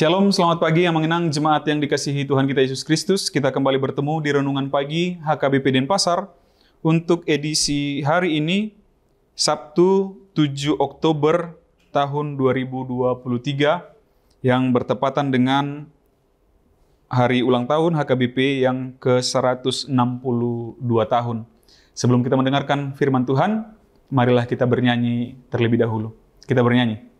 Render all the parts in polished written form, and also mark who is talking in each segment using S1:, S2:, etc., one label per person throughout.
S1: Shalom, selamat pagi yang mengenang jemaat yang dikasihi Tuhan kita Yesus Kristus. Kita kembali bertemu di Renungan Pagi HKBP Denpasar untuk edisi hari ini, Sabtu 7 Oktober tahun 2023 yang bertepatan dengan hari ulang tahun HKBP yang ke-162 tahun. Sebelum kita mendengarkan firman Tuhan, marilah kita bernyanyi terlebih dahulu. Kita bernyanyi.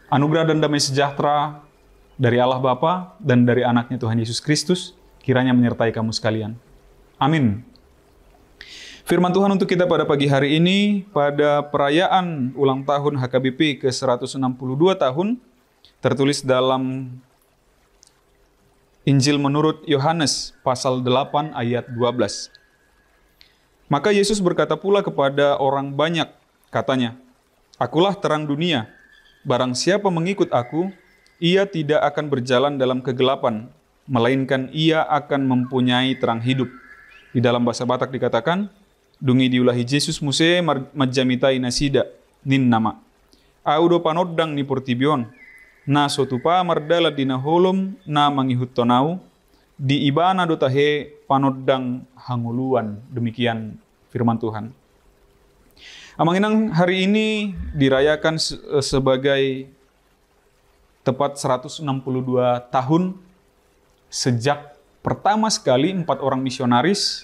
S1: Anugerah dan damai sejahtera dari Allah Bapa dan dari anaknya Tuhan Yesus Kristus kiranya menyertai kamu sekalian. Amin. Firman Tuhan untuk kita pada pagi hari ini, pada perayaan ulang tahun HKBP ke-162 tahun, tertulis dalam Injil menurut Yohanes pasal 8 ayat 12. Maka Yesus berkata pula kepada orang banyak, katanya, "Akulah terang dunia. Barang siapa mengikut aku, ia tidak akan berjalan dalam kegelapan, melainkan ia akan mempunyai terang hidup." Di dalam bahasa Batak dikatakan, "Dungi diulahi Yesus muse majamitai nasida nin nama. Audo panodang ni portibion, na sotupa mardala dina holom na mangihut tonau, di ibana dotahe panodang hanguluan." Demikian firman Tuhan. Amanginang hari ini dirayakan sebagai tepat 162 tahun sejak pertama sekali 4 orang misionaris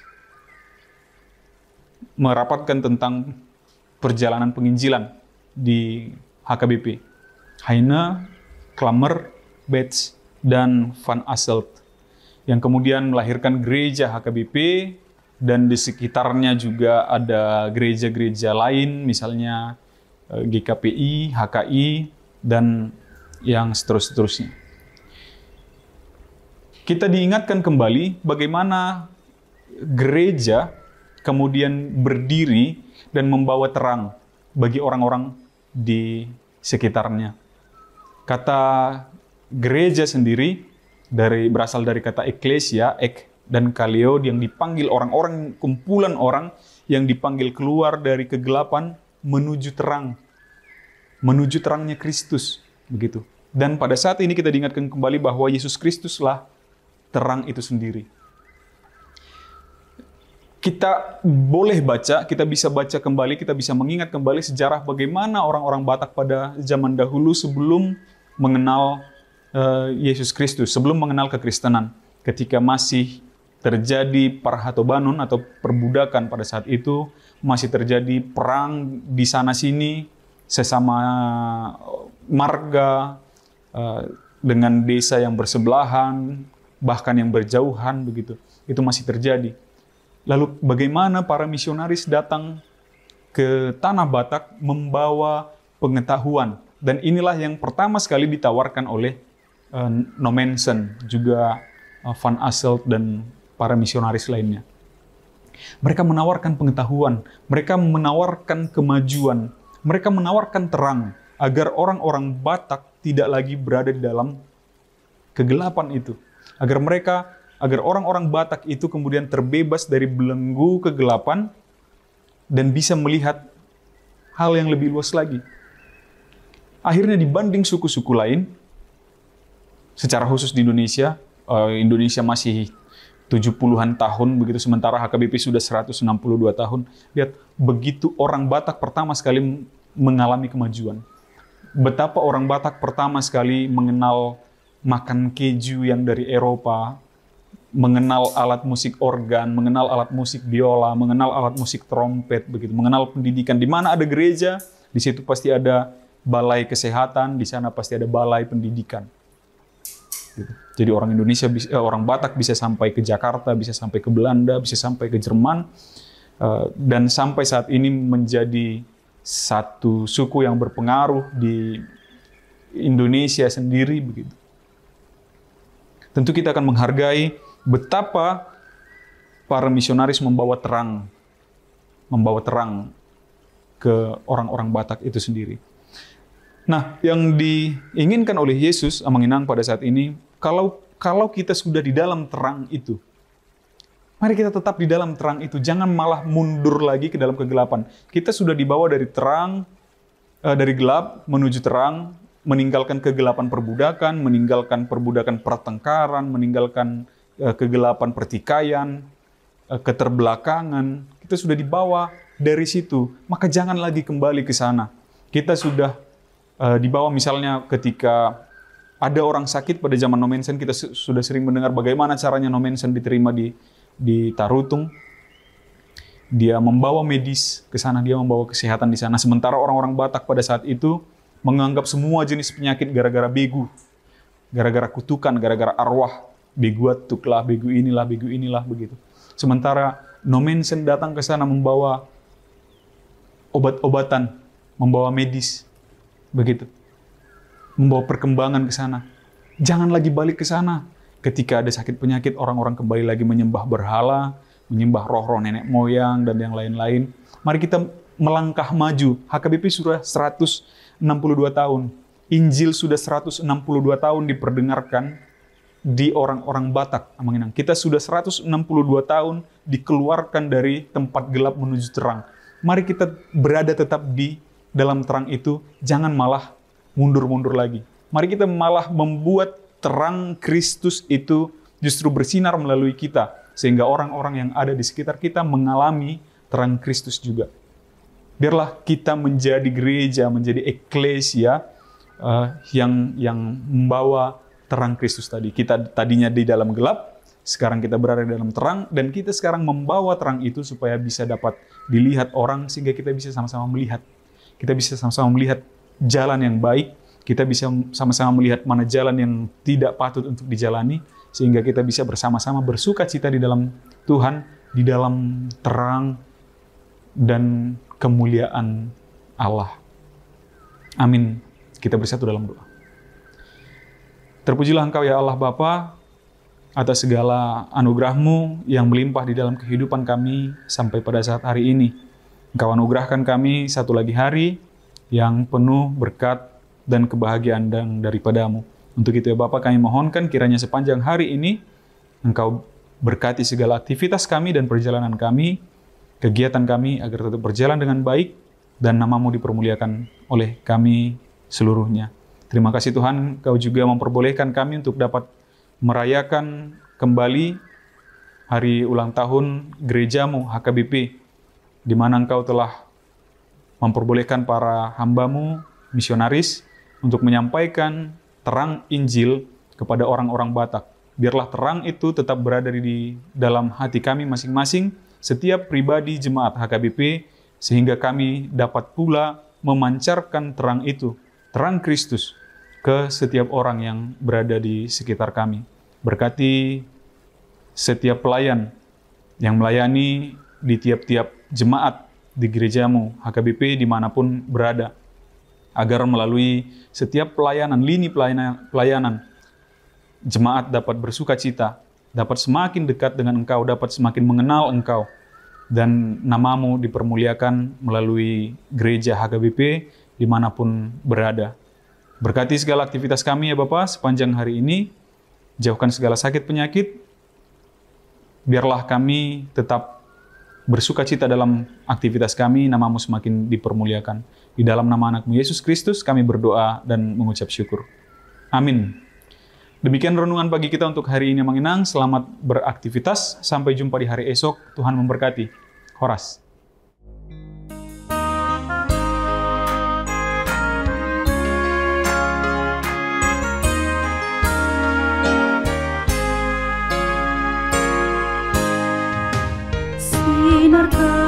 S1: merapatkan tentang perjalanan penginjilan di HKBP. Heine, Klammer, Betz, dan Van Asselt. Yang kemudian melahirkan gereja HKBP, dan di sekitarnya juga ada gereja-gereja lain, misalnya GKPI, HKI, dan yang seterusnya. Kita diingatkan kembali bagaimana gereja kemudian berdiri dan membawa terang bagi orang-orang di sekitarnya. Kata gereja sendiri berasal dari kata eklesia, dan kaleo, yang dipanggil orang-orang, kumpulan orang yang dipanggil keluar dari kegelapan menuju terang, menuju terangnya Kristus, begitu. Dan pada saat ini kita diingatkan kembali bahwa Yesus Kristuslah terang itu sendiri. Kita boleh baca, kita bisa baca kembali, kita bisa mengingat kembali sejarah bagaimana orang-orang Batak pada zaman dahulu sebelum mengenal Yesus Kristus, sebelum mengenal kekristenan, ketika masih terjadi parhatobanon atau perbudakan pada saat itu, masih terjadi perang di sana-sini, sesama marga, dengan desa yang bersebelahan, bahkan yang berjauhan, begitu. Itu masih terjadi. Lalu bagaimana para misionaris datang ke tanah Batak membawa pengetahuan. Dan inilah yang pertama sekali ditawarkan oleh Nommensen, juga Van Asselt, dan para misionaris lainnya. Mereka menawarkan pengetahuan, mereka menawarkan kemajuan, mereka menawarkan terang agar orang-orang Batak tidak lagi berada di dalam kegelapan itu. Agar orang-orang Batak itu kemudian terbebas dari belenggu kegelapan dan bisa melihat hal yang lebih luas lagi. Akhirnya dibanding suku-suku lain, secara khusus di Indonesia, Indonesia masih 70-an tahun, begitu, sementara HKBP sudah 162 tahun. Lihat, begitu orang Batak pertama sekali mengalami kemajuan. Betapa orang Batak pertama sekali mengenal makan keju yang dari Eropa, mengenal alat musik organ, mengenal alat musik biola, mengenal alat musik trompet, begitu, mengenal pendidikan. Di mana ada gereja, di situ pasti ada balai kesehatan, di sana pasti ada balai pendidikan. Gitu. Jadi orang Indonesia, orang Batak bisa sampai ke Jakarta, bisa sampai ke Belanda, bisa sampai ke Jerman, dan sampai saat ini menjadi satu suku yang berpengaruh di Indonesia sendiri, begitu. Tentu kita akan menghargai betapa para misionaris membawa terang ke orang-orang Batak itu sendiri. Nah, yang diinginkan oleh Yesus Amanginang pada saat ini, kalau kita sudah di dalam terang itu, mari kita tetap di dalam terang itu, jangan malah mundur lagi ke dalam kegelapan. Kita sudah dibawa dari terang, dari gelap menuju terang, meninggalkan kegelapan perbudakan, meninggalkan perbudakan pertengkaran, meninggalkan kegelapan pertikaian, keterbelakangan. Kita sudah dibawa dari situ, maka jangan lagi kembali ke sana. Kita sudah dibawa, misalnya ketika ada orang sakit pada zaman Nomensen, kita sudah sering mendengar bagaimana caranya Nomensen diterima di Tarutung. Dia membawa medis ke sana, dia membawa kesehatan di sana. Sementara orang-orang Batak pada saat itu menganggap semua jenis penyakit gara-gara begu, gara-gara kutukan, gara-gara arwah. Beguatuk lah, begu inilah, begitu. Sementara Nomensen datang ke sana membawa obat-obatan, membawa medis, begitu. Membawa perkembangan ke sana. Jangan lagi balik ke sana. Ketika ada sakit penyakit, orang-orang kembali lagi menyembah berhala, menyembah roh-roh nenek moyang, dan yang lain-lain. Mari kita melangkah maju. HKBP sudah 162 tahun. Injil sudah 162 tahun diperdengarkan di orang-orang Batak, Amanginang. Kita sudah 162 tahun dikeluarkan dari tempat gelap menuju terang. Mari kita berada tetap di dalam terang itu, jangan malah mundur-mundur lagi. Mari kita malah membuat terang Kristus itu justru bersinar melalui kita, sehingga orang-orang yang ada di sekitar kita mengalami terang Kristus juga. Biarlah kita menjadi gereja, menjadi eklesia yang membawa terang Kristus tadi. Kita tadinya di dalam gelap, sekarang kita berada di dalam terang, dan kita sekarang membawa terang itu supaya bisa dapat dilihat orang, sehingga kita bisa sama-sama melihat. Kita bisa sama-sama melihat jalan yang baik, kita bisa sama-sama melihat mana jalan yang tidak patut untuk dijalani, sehingga kita bisa bersama-sama bersuka cita di dalam Tuhan, di dalam terang dan kemuliaan Allah. Amin. Kita bersatu dalam doa. Terpujilah Engkau ya Allah Bapa atas segala anugerah-Mu yang melimpah di dalam kehidupan kami sampai pada saat hari ini. Engkau anugerahkan kami satu lagi hari yang penuh berkat dan kebahagiaan daripada-Mu. Untuk itu ya Bapa, kami mohonkan kiranya sepanjang hari ini Engkau berkati segala aktivitas kami dan perjalanan kami, kegiatan kami agar tetap berjalan dengan baik dan nama-Mu dipermuliakan oleh kami seluruhnya. Terima kasih Tuhan, Kau juga memperbolehkan kami untuk dapat merayakan kembali hari ulang tahun gereja-Mu, HKBP, di mana Engkau telah memperbolehkan para hamba-Mu, misionaris, untuk menyampaikan terang Injil kepada orang-orang Batak. Biarlah terang itu tetap berada di dalam hati kami masing-masing, setiap pribadi jemaat HKBP, sehingga kami dapat pula memancarkan terang itu, terang Kristus, ke setiap orang yang berada di sekitar kami. Berkati setiap pelayan yang melayani di tiap-tiap jemaat di gereja-Mu, HKBP, dimanapun berada, agar melalui setiap pelayanan, lini pelayanan, jemaat dapat bersuka cita, dapat semakin dekat dengan Engkau, dapat semakin mengenal Engkau, dan nama-Mu dipermuliakan melalui gereja HKBP dimanapun berada. Berkati segala aktivitas kami ya Bapa sepanjang hari ini, jauhkan segala sakit penyakit, biarlah kami tetap bersuka cita dalam aktivitas kami, nama-Mu semakin dipermuliakan. Di dalam nama anak-Mu Yesus Kristus kami berdoa dan mengucap syukur. Amin. Demikian renungan pagi kita untuk hari ini Amanginang. Selamat beraktivitas, sampai jumpa di hari esok. Tuhan memberkati. Horas.
S2: Benarkah